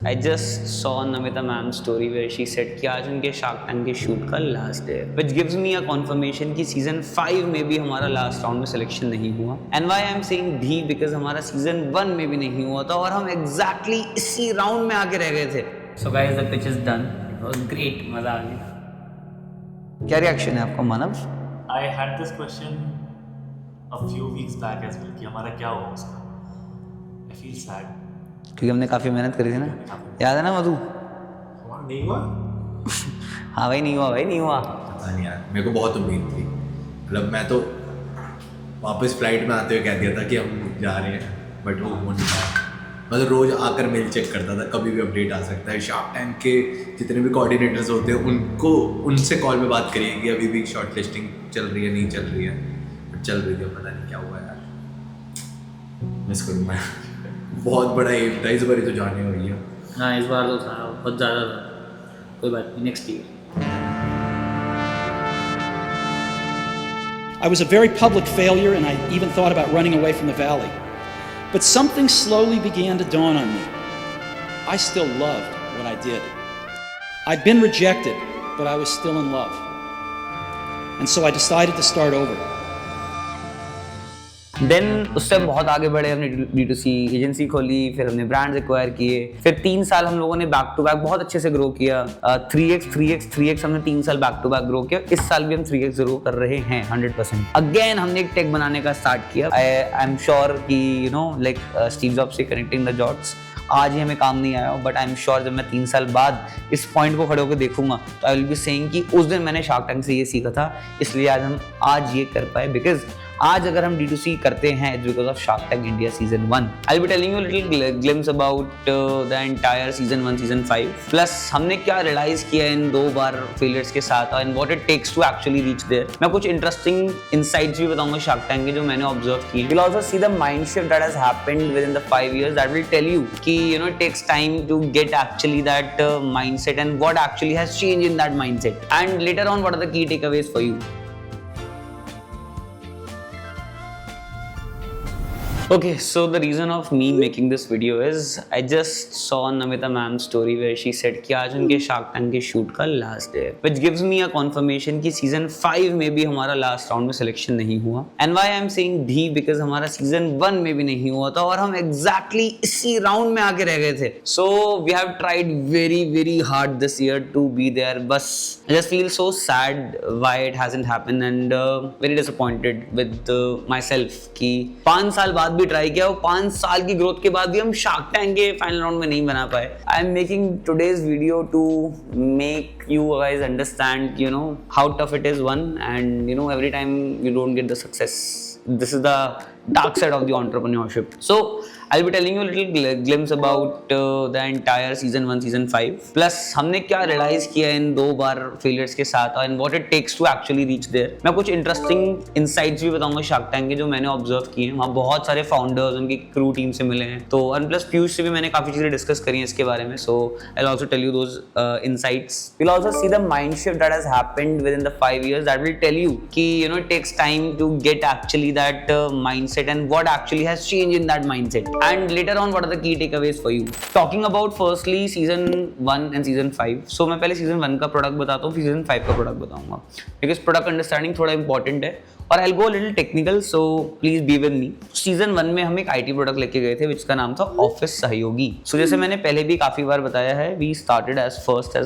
I just saw Namita ma'am's story where she said कि आज उनके शार्क टैंक के शूट का लास्ट डे है, which gives me a confirmation कि सीजन 5 में भी हमारा लास्ट राउंड में सिलेक्शन नहीं हुआ. And why I am saying भी because हमारा सीजन 1 में भी नहीं हुआ था और हम exactly इसी राउंड में आके रह गए थे. So guys, the pitch is done. It was great, मजा आ गया. क्या रिएक्शन है आपका मानव? I had this question a few weeks back as well कि हमारा क्या हुआ उसका. I feel sad. क्योंकि हमने काफ़ी मेहनत करी थी ना, याद है ना मधु? नहीं हुआ? हाँ भाई नहीं हुआ, भाई नहीं हुआ. पता नहीं यार, मेरे को बहुत उम्मीद थी. मतलब मैं तो वापस फ्लाइट में आते हुए कह दिया था कि हम जा रहे हैं, बट वो हो नहीं पाया. मैं तो रोज़ आकर मेल चेक करता था, कभी भी अपडेट आ सकता है. शार्क टैंक के जितने भी कोऑर्डिनेटर्स होते हैं उनसे कॉल पे बात करिए कि अभी भी शॉर्ट लिस्टिंग चल रही है, नहीं चल रही है. बट चल रही थी, पता नहीं क्या हुआ यार. मिस करूँ मैं. बहुत बड़ा एम था, इस बार तो जाने हुई है. हाँ इस बार तो था, बहुत ज़्यादा था. कोई बात नहीं, next year. I was a very public failure and I even thought about running away from the valley. But something slowly began to dawn on me. I still loved what I did. I'd been rejected, but I was still in love. And so I decided to start over. Then उससे हम बहुत आगे बढ़े. हमने D2C agency खोली, फिर हमने brands acquire किए, फिर 3 साल हम लोगों ने बैक टू बैक बहुत अच्छे से ग्रो किया. 3x हमने 3 साल बैक टू बैक ग्रो किया. इस साल भी हम 3x ग्रो कर रहे हैं 100%. अगेन हमने एक टेक बनाने का स्टार्ट किया. आई एम श्योर कि you know like Steve Jobs से कनेक्टिंग द डॉट्स आज ही हमें काम नहीं आया, बट आई एम श्योर जब मैं 3 साल बाद इस पॉइंट को खड़े होकर देखूंगा तो आई विल बी सेइंग कि उस दिन मैंने शार्क टैंक से ये सीखा था, इसलिए आज हम आज ये कर पाए. बिकॉज आज अगर हम D2C करते हैं it's because of shark tank India season 1. I will be telling you little glimpse about the entire season 1 season 5 plus हमने क्या रियलाइज किया इन 2 बार फेलियर्स के साथ and what it takes to actually reach there. मैं कुछ interesting insights भी बताऊंगा shark tank के जो मैंने ऑब्जर्व किए. Will also see the mind shift that has happened within the 5 years that will tell you कि you know it takes time to get actually that mindset and what actually has changed in that mindset and later on what are the key takeaways for you. Okay, so the reason of me making this video is I just saw Namita ma'am's story where she said कि आज उनके shark tank के shoot का last day है, which gives me a confirmation कि season 5 में भी हमारा लास्ट राउंड में सिलेक्शन नहीं हुआ. And why I am saying भी because हमारा सीजन 1 में भी नहीं हुआ था और हम exactly इसी राउंड में आके रह गए थे. So we have tried very hard this year to be there. बस I just feel so sad why it hasn't happened and very disappointed with myself कि 5 साल बाद भी ट्राई किया और 5 साल की ग्रोथ के बाद भी हम शार्क टैंक के फाइनल राउंड में नहीं बना पाए. I am making today's video to make you guys understand you know how tough it is one and you know every time you don't get the success. This is the dark side of the entrepreneurship. So I'll be telling you a little glimpse about the entire season 1 season 5 plus हमने क्या realize किया इन 2 बार failures के साथ and what it takes to actually reach there. मैं कुछ interesting insights भी बताऊंगा shark tank के जो मैंने observe किए हैं. वहाँ बहुत सारे founders उनकी crew team से मिले हैं तो and plus पीयूष से भी मैंने काफ़ी चीज़ें discuss करी हैं इसके बारे में. So I'll also tell you those insights. We'll also see the mind shift that has happened within the 5 years that will tell you कि you know it takes time to get actually that mindset and what actually has changed in that mindset. And later on what are the key takeaways for you. Talking about firstly season 1 and season 5. So मैं पहले season 1 का product बताता हूँ, फिर season 5 का product बताऊंगा because product understanding थोड़ा important है और I'll go a little technical so please be with me. Season 1 में हम एक IT प्रोडक्ट लेके गए थे जिसका नाम था ऑफिस सहयोगी. So जैसे मैंने पहले भी काफी बार बताया है we started as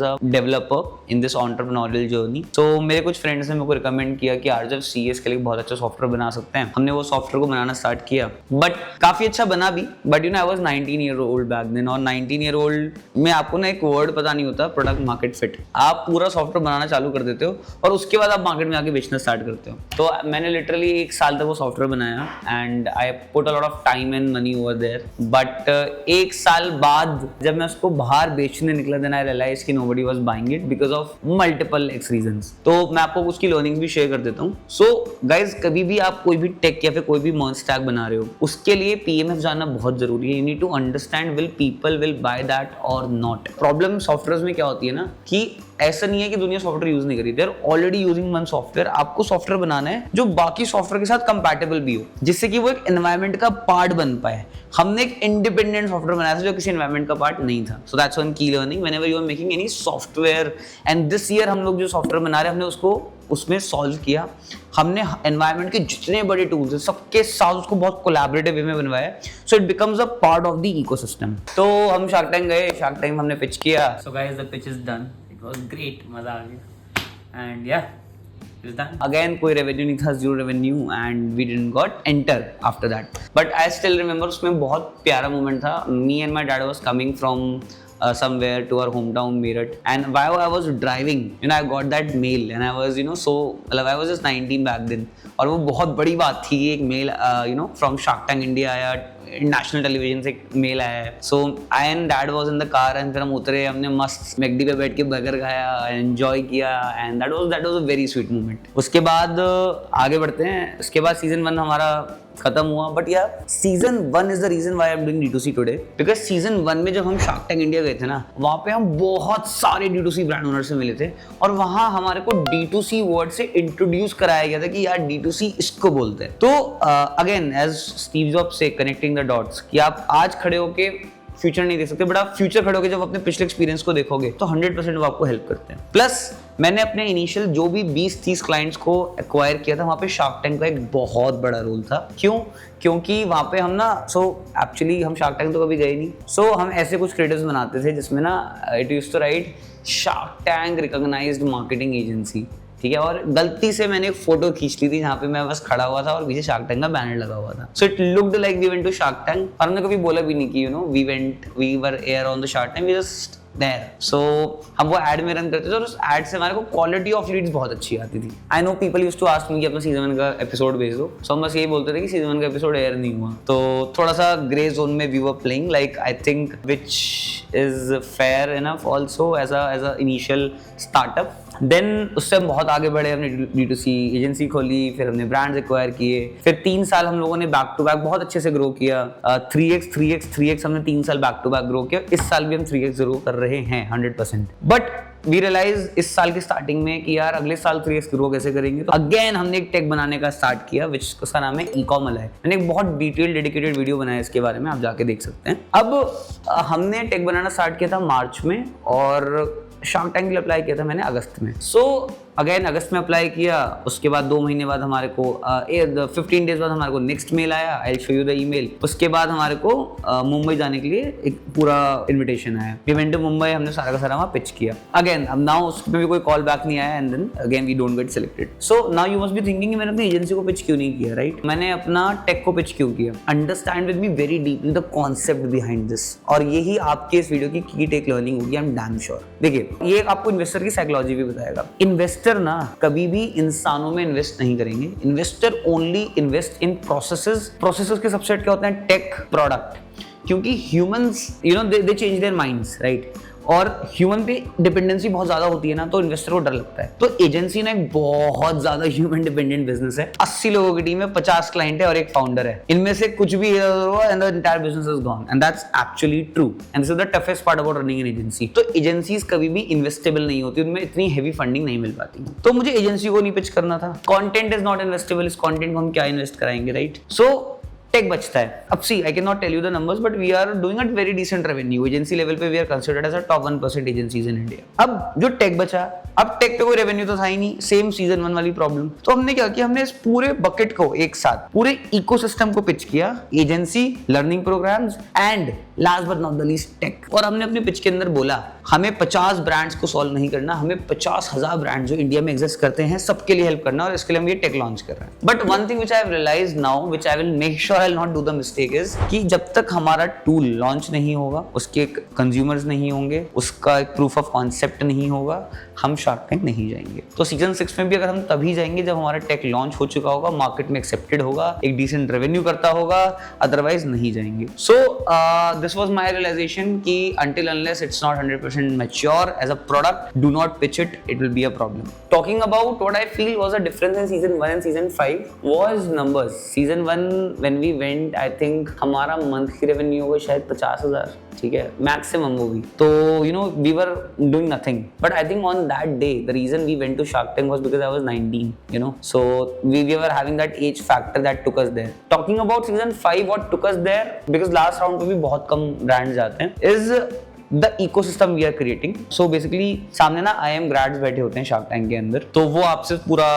a developer in this entrepreneurial journey. So मेरे कुछ फ्रेंड्स ने मेरे को रिकमेंड किया कि आर्जव CS के लिए बहुत अच्छा सॉफ्टवेयर बना सकते हैं. हमने वो सॉफ्टवेयर को बनाना स्टार्ट किया बट काफी अच्छा बना भी but you know I was 19 year old back then और 19 ईयर ओल्ड में आपको ना एक वर्ड पता नहीं होता प्रोडक्ट मार्केट फिट. आप पूरा सॉफ्टवेयर बनाना चालू कर देते हो और उसके बाद आप मार्केट में आके बेचना स्टार्ट करते हो. तो मैंने लिटरली 1 साल तक वो सॉफ्टवेयर बनाया and I put a lot of time and money over there but 1 साल बाद जब मैं उसको बाहर बेचने निकला देन आई रियलाइज कि nobody was buying it because of multiple x reasons. तो मैं आपको उसकी लर्निंग भी शेयर कर देता हूँ. सो गाइज कभी भी आप कोई भी टेक या फिर कोई भी मर्ज स्टैक बना रहे हो उसके लिए PMF जानना बहुत जरूरी है. You need to understand will people will buy that और नॉट. प्रॉब्लम सॉफ्टवेयर में क्या होती है ना कि ऐसा नहीं है कि दुनिया सॉफ्टवेयर यूज नहीं करी, they are already using one software. आपको सॉफ्टवेयर बनाना है जो बाकी सॉफ्टवेयर के साथ कंपैटिबल भी हो, जिससे कि वो एक एनवायरनमेंट का पार्ट बन पाए। हमने एक इंडिपेंडेंट सॉफ्टवेयर बनाया था जो किसी एनवायरनमेंट का पार्ट नहीं था। So that's one key learning whenever you are making any software. And this year हम लोग जो सॉफ्टवेयर बना रहे हैं, हमने उसको उसमें सॉल्व किया। हमने एनवायरनमेंट के जितने बड़े टूल्स हैं सबके साथ उसको बहुत कोलैबोरेटिव वे में बनवाया, so it becomes a part of the ecosystem. तो हम शार्क टैंक गए, शार्क टैंक हमने पिच किया। So guys, the pitch is done. It was great. मजा आ गया. And yeah, it was done. Again कोई रेवेन्यू नहीं था, zero revenue, and we didn't got enter after that. But I still remember उसमें बहुत प्यारा मोमेंट था। Me and my dad was coming from somewhere to our hometown Meerut, and while I was driving, you know, I got that mail, and I was, you know, so मतलब I was just 19 back then, और वो बहुत बड़ी बात थी। एक mail you know from Shark Tank India आया, national television से मेल आया है। So I and dad was in the car, and फिर हम उतरे, हमने मस्त मैकडी पे बैठ के बर्गर खाया, एंजॉय किया, and that was a very sweet moment. उसके बाद आगे बढ़ते हैं। उसके बाद सीजन 1 हमारा खत्म हुआ, बट यार season 1 is the reason why I am doing D2C today, because season 1 में जब हम शार्क टैंक इंडिया गए थे ना, वहाँ पे हम बहुत सारे D2C ब्रांड ओनर से मिले थे, और वहाँ हमारे को D2C वर्ड से इंट्रोड्यूस कराया गया था कि यार D2C इसको बोलते हैं। तो अगेन एज स्टीव जॉब्स से कनेक्टिंग द डॉट्स, कि आप आज खड़े होके फ्यूचर नहीं देख सकते, बट आप फ्यूचर खड़े होके जब अपने पिछले एक्सपीरियंस को देखोगे तो 100% वो आपको हेल्प करते हैं। प्लस मैंने अपने इनिशियल जो भी 20-30 क्लाइंट्स को एक्वायर किया था, वहाँ पे शार्क टैंक का एक बहुत बड़ा रोल था। क्यों? क्योंकि वहाँ पे हम ना, एक्चुअली हम शार्क टैंक तो कभी गए नहीं, हम ऐसे कुछ क्रिएटिव्स बनाते थे जिसमें ना it used to write Shark Tank recognised marketing agency, ठीक है। और गलती से मैंने एक फोटो खींच ली थी जहाँ पे मैं बस खड़ा हुआ था और पीछे शार्क टैंक का बैनर लगा हुआ था। So it looked like we went to Shark Tank, और हमने कभी बोला भी नहीं कि you know we were air on the Shark Tank, we just there. So हम वो एड में रन करते थे, और उस एड से हमारे को क्वालिटी ऑफ लीड्स बहुत अच्छी आती थी। I know people used to ask me कि अपना सीजन 1 का एपिसोड भेज दो, सो हम बस यही बोलते थे कि सीजन 1 का एपिसोड एयर नहीं हुआ। तो थोड़ा सा ग्रे जोन में we were playing, like I think which is fair enough also as a initial startup. Then उससे हम बहुत आगे बढ़े, हमने D2C एजेंसी खोली, फिर हमने ब्रांड्स एक्वायर किए, फिर 3 साल हम लोगों ने बैक टू बैक बहुत अच्छे से ग्रो किया। 3x हमने 3 साल बैक टू बैक ग्रो किया। इस साल भी हम 3x ग्रो कर रहे हैं 100%। बट वी रियलाइज इस साल की स्टार्टिंग में कि यार अगले साल 3x ग्रो कैसे करेंगे। तो अगेन हमने एक टेक बनाने का स्टार्ट किया, विच उसका नाम है ई-कॉम है। मैंने एक बहुत डिटेल डेडिकेटेड वीडियो बनाया इसके बारे में, आप जाके देख सकते हैं। अब हमने टेक बनाना स्टार्ट किया था मार्च में, और शार्क टैंक के लिए अप्लाई किया था मैंने अगस्त में। अगेन अगस्त में अप्लाई किया, उसके बाद 2 महीने बाद हमारे को 15 डेज बाद हमारे को नेक्स्ट मेल आया, I will show you the email. उसके बाद हमारे को मुंबई जाने के लिए एक पूरा इनविटेशन आया। वी वेंट टू मुंबई, हमने सारा का सारा वहाँ पिच किया। अगेन अब नाउ उसमें भी कोई कॉल बैक नहीं आया, and then again we don't get selected. So now you must be thinking कि मैंने अपनी एजेंसी को पिच क्यों नहीं किया, राइट? मैंने अपना टेक को पिच क्यों किया? Understand with me very deeply the concept behind this, और यही आपके इस वीडियो की की टेक लर्निंग होगी, आई एम डैम श्योर। देखिए, ये आपको इन्वेस्टर की साइकोलॉजी भी बताएगा। इन्वेस्टर ना कभी भी इंसानों में इन्वेस्ट नहीं करेंगे। Investor only invest in processes के सबसेट क्या होते हैं? Tech, product. क्योंकि humans you know they change their minds, right? और ह्यूमन पे डिपेंडेंसी बहुत ज्यादा होती है ना, तो इन्वेस्टर को डर लगता है। तो एजेंसी ना एक बहुत ज्यादा ह्यूमन डिपेंडेंट बिजनेस है। 80 लोगों की टीम है, 50 क्लाइंट है और एक फाउंडर है। इनमें से कुछ भी हुआ and the entire business is gone, and that's actually true, and this is the toughest part about running an agency. तो एजेंसीज कभी भी इन्वेस्टेबल नहीं होती, उनमें इतनी हेवी फंडिंग नहीं मिल पाती। तो मुझे एजेंसी को नहीं पिच करना था। कंटेंट इज नॉट इन्वेस्टेबल, इस कंटेंट को हम क्या इन्वेस्ट कराएंगे, राइट? सो टेक बचता है। अब see, I can not tell you the numbers, but we are doing a very decent revenue. Agency level पे we are considered as a top 1% agencies in India. अब जो take बचा, अब take पे कोई रेवेन्यू तो था ही नहीं, सेम सीजन 1 वाली प्रॉब्लम। तो हमने क्या किया? हमने इस पूरे बकेट को एक साथ, पूरे इकोसिस्टम को पिच किया, agency, learning programmes and last but not the least tech. और हमने अपने पिच के अंदर बोला, हमें 50 ब्रांड्स को सॉल्व नहीं करना, हमें 50,000 ब्रांड जो इंडिया में एग्जिस्ट करते हैं सबके लिए हेल्प करना, और इसके लिए हम ये टेक लॉन्च कर रहे हैं। But one thing which I have realised now, which I will make sure I will not do the mistake is कि जब तक हमारा टूल लॉन्च नहीं होगा, उसके कंज्यूमर्स नहीं होंगे, उसका एक प्रूफ ऑफ कॉन्सेप्ट नहीं होगा, हम शार्क टैंक नहीं जाएंगे। तो सीजन 6 में भी अगर हम तभी जाएंगे जब हमारा टेक लॉन्च हो चुका होगा, मार्केट में एक्सेप्टेड होगा, एक डिसेंट रेवेन्यू करता होगा, अदरवाइज नहीं जाएंगे। So this was my realisation कि until unless it's not 100% mature as a product, do not pitch it, it will be a problem. Talking about what I feel was a difference in season 1 and season 5 was numbers. Season 1 when we went, I think हमारा monthly revenue होगा शायद 50,000, ठीक है, maximum वो भी। तो you know we were doing nothing, but I think on that day the reason we went to Shark Tank was because I was 19, you know, so we were having that age factor that took us there. Talking about season 5 what took us there, because last round पे भी बहुत कम brands जाते हैं, is the ecosystem we are creating. So basically सामने ना IIM grades बैठे होते हैं शार्क टैंक के अंदर, तो वो आपसे पूरा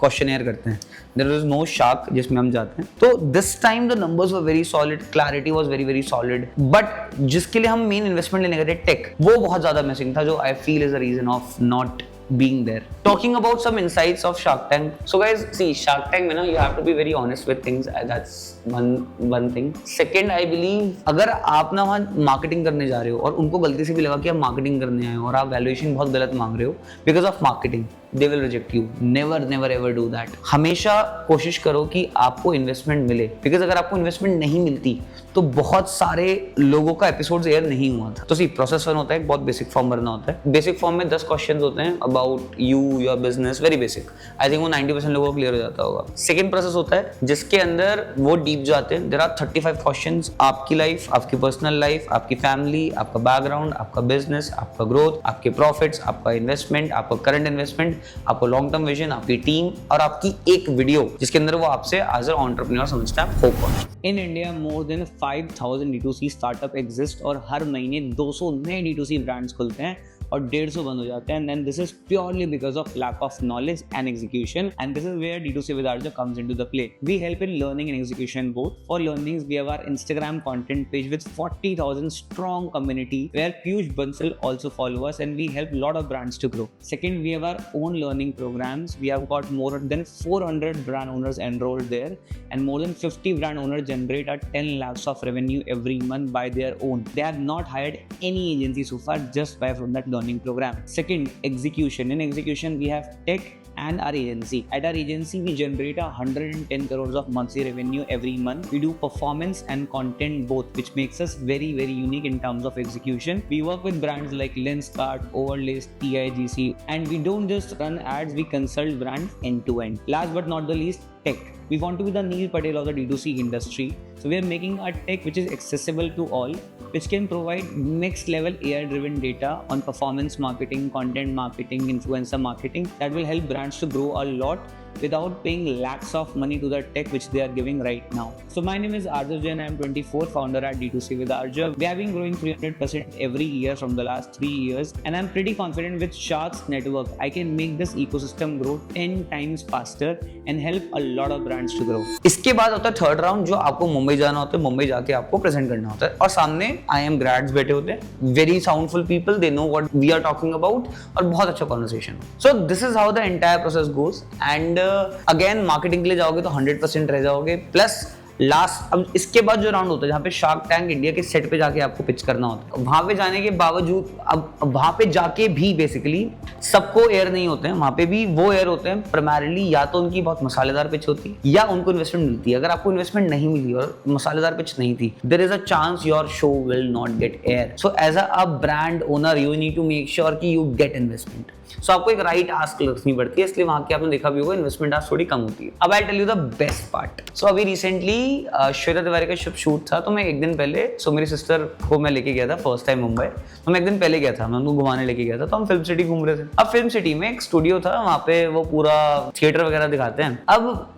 क्वेश्चनेयर करते हैं। देयर इज नो शार्क जिसमें हम जाते हैं। तो this time the numbers were very solid, clarity was very very solid, but जिसके लिए हम मेन इन्वेस्टमेंट लेने गए थे टेक, वो बहुत ज्यादा मिसिंग था, जो I feel is the reason of not being there. Talking about some insights of Shark Tank. So guys, see, Shark Tank में ना you have to be very honest with things. That's one thing. Second, I believe अगर आप ना वहाँ marketing करने जा रहे हो और उनको गलती से भी लगा कि आप मार्केटिंग करने आए हो और आप वैल्यूएशन बहुत गलत मांग रहे हो because of marketing, they will reject you. Never ever do that. हमेशा कोशिश करो कि आपको इन्वेस्टमेंट मिले, because अगर आपको इन्वेस्टमेंट नहीं मिलती तो बहुत सारे लोगों का एपिसोड्स एयर नहीं हुआ था। तो सी प्रोसेस 1 होता है, बहुत बेसिक फॉर्म भरना होता है। बेसिक फॉर्म में 10 क्वेश्चंस होते हैं about you, your business, very basic. I think वो 90% लोगों को क्लियर हो जाता होगा। सेकंड प्रोसेस होता है जिसके अंदर वो डीप जाते हैं। देयर आर 35 क्वेश्चंस, आपकी लाइफ, आपकी पर्सनल लाइफ, आपकी फैमिली, आपका बैकग्राउंड, आपका बिजनेस, आपका ग्रोथ, आपके प्रॉफिट्स, आपका इन्वेस्टमेंट, आपका करंट इन्वेस्टमेंट, आपको लॉन्ग टर्म विजन, आपकी टीम और आपकी एक वीडियो जिसके अंदर वो आपसे एज अ एंटरप्रेन्योर समझता है हो कौन। In India more than 5000 D2C startup exist और हर महीने 200 नए D2C ब्रांड्स खुलते हैं और 150 बंद हो जाते हैं, and this is purely because of lack of knowledge and execution, and this is where D2C with Arja comes into the play. We help in learning and execution both. For learnings, we have our Instagram content page with 40,000 strong community where Piyush Bansal also follow us, and we help a lot of brands to grow. Second, we have our own learning programs. We have got more than 400 brand owners enrolled there, and more than 50 brand owners generate at 10 lakhs of revenue every month by their own. They have not hired any agency so far, just by from that learning program. Second, execution. In execution, we have tech and our agency. At our agency, we generate 110 crores of monthly revenue every month. We do performance and content both, which makes us very unique in terms of execution. We work with brands like Lenskart, Overlays, TIGC, and we don't just run ads, we consult brands end to end. Last but not the least, tech. We want to be the Neil Patel of the D2C industry. So we are making a tech which is accessible to all, which can provide next level AI driven data on performance marketing, content marketing, influencer marketing that will help brands to grow a lot without paying lakhs of money to the tech which they are giving right now. So my name is Arja Jain. I am 24, founder at D2C with Arja. We have been growing 300% every year from the last 3 years, and I'm pretty confident with Shark's network, I can make this ecosystem grow 10 times faster and help a lot of brands to grow. इसके बाद होता है third round, जो आपको मुंबई जाना होता है, मुंबई जाके आपको प्रेजेंट करना होता है और सामने IIM ग्रेड्स बैठे होते हैं, very soundful people, they know what we are talking about और बहुत अच्छा conversation. So this is how the entire process goes, and again marketing के लिए जाओगे तो 100% रह जाओगे, प्लस लास्ट अब इसके बाद जो राउंड होता है जहाँ पे शार्क टैंक इंडिया के सेट पे जाके आपको पिच करना होता है, वहां पे जाने के बावजूद अब वहां पे जाके भी बेसिकली सबको एयर नहीं होते हैं, वहां पे भी वो एयर होते हैं प्राइमरीली, या तो उनकी बहुत मसालेदार पिच होती है या उनको इन्वेस्टमेंट मिलती है। अगर आपको इन्वेस्टमेंट नहीं मिली और मसालेदार पिच नहीं थी, there is a chance your show will not get air. So as a brand owner you need to make sure कि यू गेट इन्वेस्टमेंट। सो आपको एक राइट आस्क रखनी पड़ती है, इसलिए वहां की आपने देखा भी होगा इन्वेस्टमेंट आस्क थोड़ी कम होती है। अब I tell you the best part. So अभी रिसेंटली श्वेता तिवारी का शूट था, तो मैं एक दिन पहले, सो मेरी सिस्टर को मैं लेके गया था फर्स्ट टाइम मुंबई, तो मैं एक दिन पहले गया था, मैं उनको घुमाने लेके गया था, तो हम फिल्म सिटी घूम रहे थे। अब फिल्म सिटी में एक स्टूडियो था, वहाँ पे वो पूरा थिएटर वगैरह दिखाते हैं। अब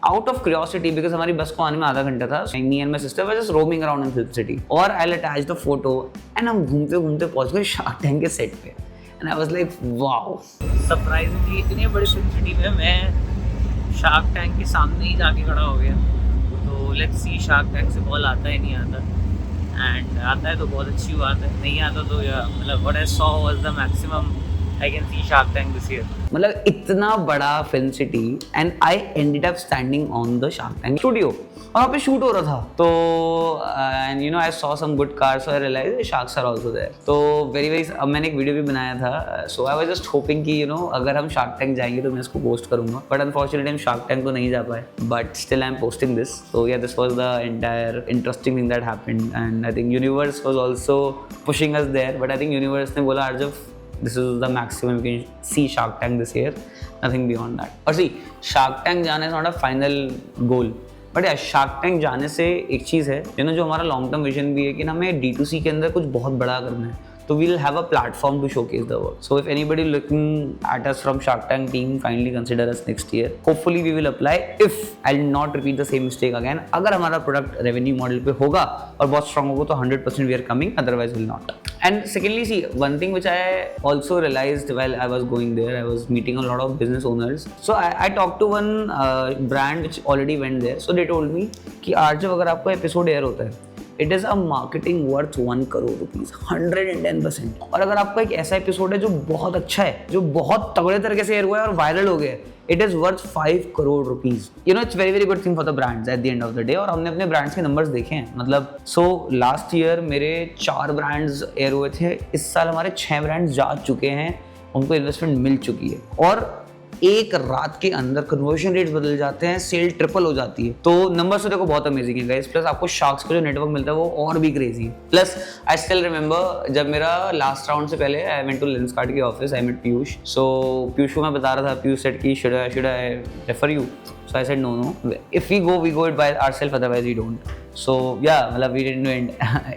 आउट ऑफ क्यूरियोसिटी, बिकॉज हमारी बस को आने में आधा घंटा था, me and my sister were just roaming around in film city, और I attach the photo and हम घूमते घूमते पहुंच गए शार्क टैंक के सेट पे, and I was like wow. Surprisingly इतनी बड़ी फिल्म सिटी में मैं शार्क टैंक के सामने ही जाके खड़ा हो गया। तो लेट्स सी शार्क टैंक से कॉल आता है नहीं आता, एंड आता है तो बहुत अच्छी बात है, नहीं आता तो मतलब what I saw was the maximum I can see Shark Tank this year. मतलब इतना बड़ा Film City, and I ended up standing on the Shark Tank studio, और वहाँ पे शूट हो रहा था। तो and you know I saw some good cars, so I realise sharks are also there. तो वेरी अब मैंने एक वीडियो भी बनाया था, so I was just hoping कि यू नो अगर हम शार्क टैंक जाएंगे तो मैं इसको पोस्ट करूंगा, बट अनफॉर्चुनेटली हम शार्क टैंक तो नहीं जा पाए, but still I am posting this. So yeah this was the entire interesting thing that happened, and I think universe was also pushing us there, but I think universe ने बोला Arjav this is the maximum you can see Shark Tank this year, nothing beyond that. और see, Shark Tank जाना is not a final goal, but यार shark tank जाने से एक चीज़ है जो हमारा लॉन्ग टर्म विजन भी है कि हमें D2C के अंदर कुछ बहुत बड़ा करना है. So we'll have a platform to showcase the work. So if anybody looking at us from Shark Tank team, kindly consider us next year. Hopefully we will apply. If I'll not repeat the same mistake again. अगर हमारा product revenue model पे होगा और बहुत strong होगा तो 100% we are coming. Otherwise we'll not. And secondly, see one thing which I also realized while I was going there, I was meeting a lot of business owners. So I talked to one brand which already went there. So they told me कि RJ अगर आपको episode air होता है, it is a marketing worth 1 crore rupees 110%. और अगर आपका एक ऐसा एपिसोड है जो बहुत अच्छा है, जो बहुत तगड़े तरीके से एयर हुआ है और वायरल हो गया है, it is worth 5 crore rupees. It's very very good thing for the brands at the end of the day. और हमने अपने ब्रांड्स के नंबर्स देखे हैं. मतलब लास्ट ईयर मेरे 4 ब्रांड्स एयर हुए थे. इस साल हमारे 6 ब्रांड्स जा चुके हैं, उनको इन्वेस्टमेंट मिल चुकी है. और एक रात के अंदर कन्वर्जन रेट्स बदल जाते हैं, सेल ट्रिपल हो जाती है. तो नंबर्स तो देखो बहुत अमेजिंग है गाइस. प्लस आपको शार्क्स का जो नेटवर्क मिलता है वो और भी क्रेजी है. प्लस आई स्टिल रिमेंबर जब मेरा लास्ट राउंड से पहले आई वेंट टू लेंसकार्ट के ऑफिस, आई मेट पीयूष. सो पीयूष को मैं बता रहा था, पीयूष सेड की should I refer you. So I said no. If we go it by ourselves. Otherwise we don't. So yeah, मतलब we didn't win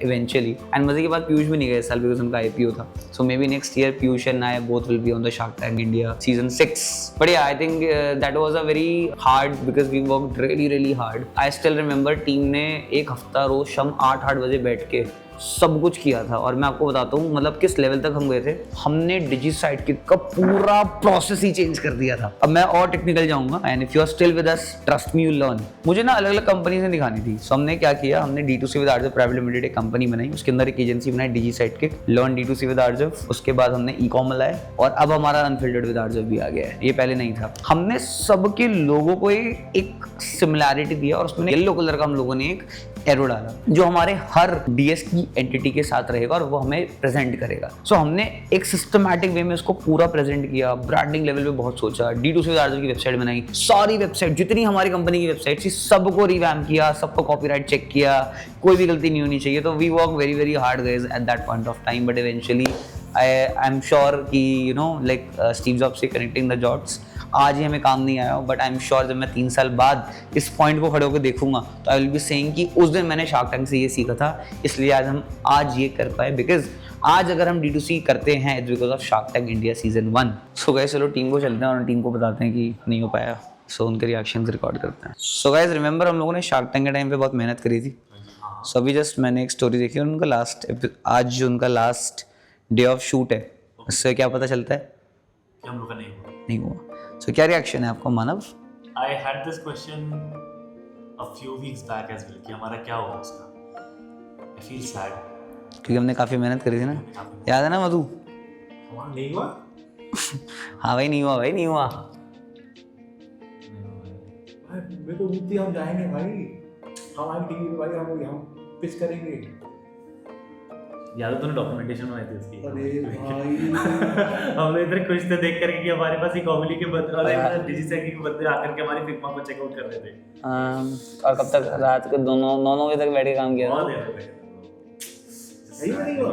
eventually. And मजे की बात पीयूष भी नहीं गए इस साल because उनका IPO था. So maybe next year Piyush and I both will be on the Shark Tank India season 6. But yeah, I think that was a very hard because we worked really hard. I still remember team ने एक हफ्ता रोज शाम 8 बजे बैठ के सब कुछ किया था. और मैं आपको बताता हूँ मतलब किस लेवल तक हम गए थे. हमने डिजिसाइट किट का पूरा प्रोसेस ही चेंज कर दिया था. अब मैं और टेक्निकल जाऊंगा and if you are still with us, trust me, you learn. मुझे ना अलग अलग कंपनी से दिखानी थी. सो हमने क्या किया, हमने D2C विद आरजेफ प्राइवेट लिमिटेड एक कंपनी बनाई, उसके अंदर एक एजेंसी बनाई डिजिसाइट किट, लर्न D2C विद आरजेफ. उसके बाद हमने ई-कॉम लाए और अब हमारा अनफिल्टर्ड विद आरजेफ भी आ गया है. ये पहले नहीं था. हमने सबके लोगों को एक सिमिलैरिटी दिया और उसमें येलो कलर का हम लोगों ने एक एरो डाला जो हमारे हर DS की एंटिटी के साथ रहेगा और वो हमें प्रेजेंट करेगा. सो हमने एक सिस्टमैटिक वे में उसको पूरा प्रेजेंट किया. ब्रांडिंग लेवल पे बहुत सोचा. D2C विद आरजेफ की वेबसाइट बनाई. सारी वेबसाइट जितनी हमारी कंपनी की वेबसाइट थी सबको रिवैम्प किया, सबको कॉपीराइट चेक किया, कोई भी गलती नहीं होनी चाहिए. तो we work very hard guys at that point of time. But eventually I am sure कि लाइक स्टीव जॉब्स से कनेक्टिंग द डॉट्स आज ही हमें काम नहीं आया. बट आई एम श्योर जब मैं 3 साल बाद इस पॉइंट को खड़े होकर देखूंगा तो आई विल बी सेइंग कि उस दिन मैंने शार्क टैंक से ये सीखा था, इसलिए आज हम ये कर पाए. बिकॉज आज अगर हम D2C करते हैं it's because of shark tank India season 1. So guys चलो टीम को चलते हैं और टीम को बताते हैं कि नहीं हो पाया. सो उनके रिएक्शंस रिकॉर्ड करते हैं. सो गाइस रिमेंबर हम लोगों ने शार्क टैंक के टाइम पे बहुत मेहनत करी थी. सो अभी जस्ट मैंने एक स्टोरी देखी और उनका आज जो उनका लास्ट डे ऑफ शूट है उससे क्या पता चलता है कि हम लोग का नहीं हुआ. सो क्या रिएक्शन है आपका मानव? I had this question a few weeks back as well कि हमारा क्या होगा उसका. I feel sad. क्योंकि हमने काफ़ी मेहनत करी थी ना, याद है ना मधु? हमारा नहीं हुआ. हाँ भाई नहीं हुआ, भाई नहीं हुआ. मेरे को उम्मीद थी हम जाएंगे भाई, हम आएंगे टीवी पे भाई, हम पिच करेंगे. याद है तूने डॉक्यूमेंटेशन बनाई थी उसकी? अरे भाई हम लोग इधर खुश थे देख करके कि हमारे पास एक कॉमेडी के बंदे और डिजिटल के बंदे आकर के हमारी फिल्मों को चेकआउट कर रहे थे. और कब तक? रात के 9 बजे तक बैठ के काम किया बहुत था. देर तक. सही में नहीं हुआ.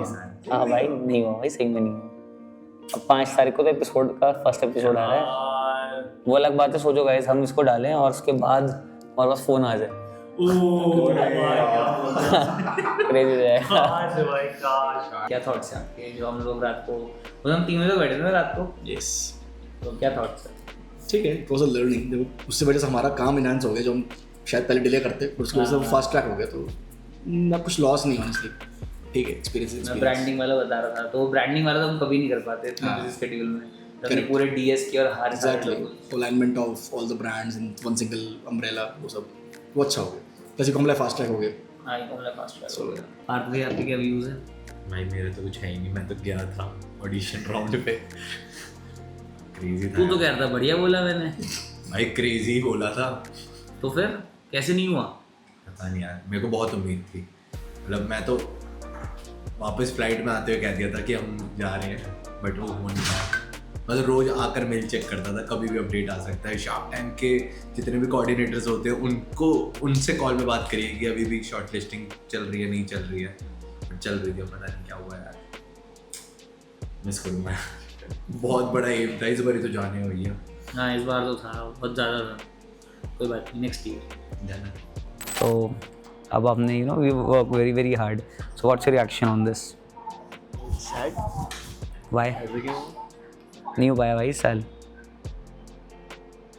हाँ भाई नहीं हुआ, भाई सही में नहीं हुआ. अब 5 तारीख को तो एपिसोड का फर्स्ट एपिसोड आ रहा है. वो अलग बात है, सोचो गाइस हम इसको डालें और उसके बाद हमारे पास फोन आ जाए. क्रेजी रहेगा. क्या थॉट्स हैं आपके जो हम लोग रात को हम 3 बजे बैठे थे ना रात को? यस, तो क्या थॉट्स हैं? ठीक है. It was a learning. देखो उससे वजह से हमारा काम इनहांस हो गया, जो हम शायद पहले डिले करते फिर उसकी वजह से फास्ट ट्रैक हो गया. तो ना कुछ लॉस नहीं ऑनेस्टली. ठीक है, एक्सपीरियंस. मैं ब्रांडिंग वाला बता रहा था, तो ब्रांडिंग वाला तो हम कभी नहीं कर पाते इतने बिजी शेड्यूल में. तो पूरे DS की और हर exactly alignment of all the brands in one single umbrella, वो सब वो अच्छा हो गया. जैसे कमला फास्ट ट्रैक हो गया. हाँ ये कमला फास्ट ट्रैक हो गया. पार्थ भाई आपके क्या व्यूज हैं? भाई मेरे तो कुछ है ही नहीं. मैं तो गया था ऑडिशन राउंड पे. क्रेजी था. तू तो कह रहा था बढ़िया बोला मैंने. भाई क्रेजी बोला था. तो फिर कैसे नहीं हुआ? पता नहीं यार, मेरे को बहुत उम्मीद थी. मतलब मैं तो वापस फ्लाइट में आते हुए कह दिया था कि हम जा रहे हैं, बट वो हो नहीं पाया. मतलब रोज आकर मेल चेक करता था, कभी भी अपडेट आ सकता है. शार्क टैंक के जितने भी कोऑर्डिनेटर्स होते हैं उनसे कॉल में बात करिए कि अभी भी शॉर्ट लिस्टिंग चल रही है, नहीं चल रही है. बट चल रही थी, पता नहीं क्या हुआ यार. मिस करूँगा. बहुत बड़ा एम था, इस बार तो जाने हुई है. हाँ इस बार तो था, बहुत ज़्यादा था. कोई बात नहीं, नेक्स्ट ईयर जाना. So अब हमने we work very very hard. So what's your reaction on this? Sad. Why? नहीं हो पाया भाई साल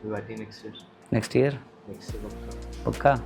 Vivati next year. next year Next year. पक्का.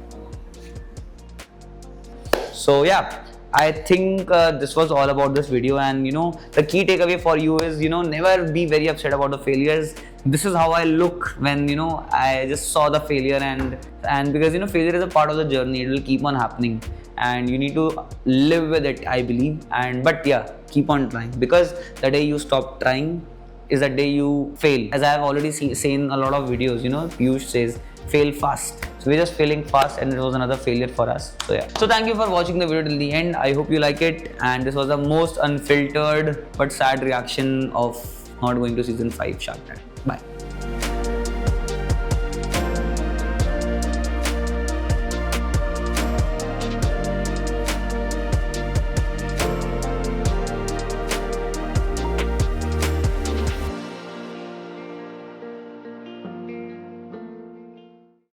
So yeah, I think this was all about this video, and the key takeaway for you is never be very upset about the failures. This is how I look when I just saw the failure, and because failure is a part of the journey. It will keep on happening, and you need to live with it, I believe. But yeah, keep on trying, because the day you stop trying is the day you fail. As I have already seen a lot of videos, Piyush says fail fast. So we're just failing fast, and it was another failure for us. So yeah. So thank you for watching the video till the end. I hope you like it, and this was the most unfiltered but sad reaction of not going to season 5 Shark Tank. Bye.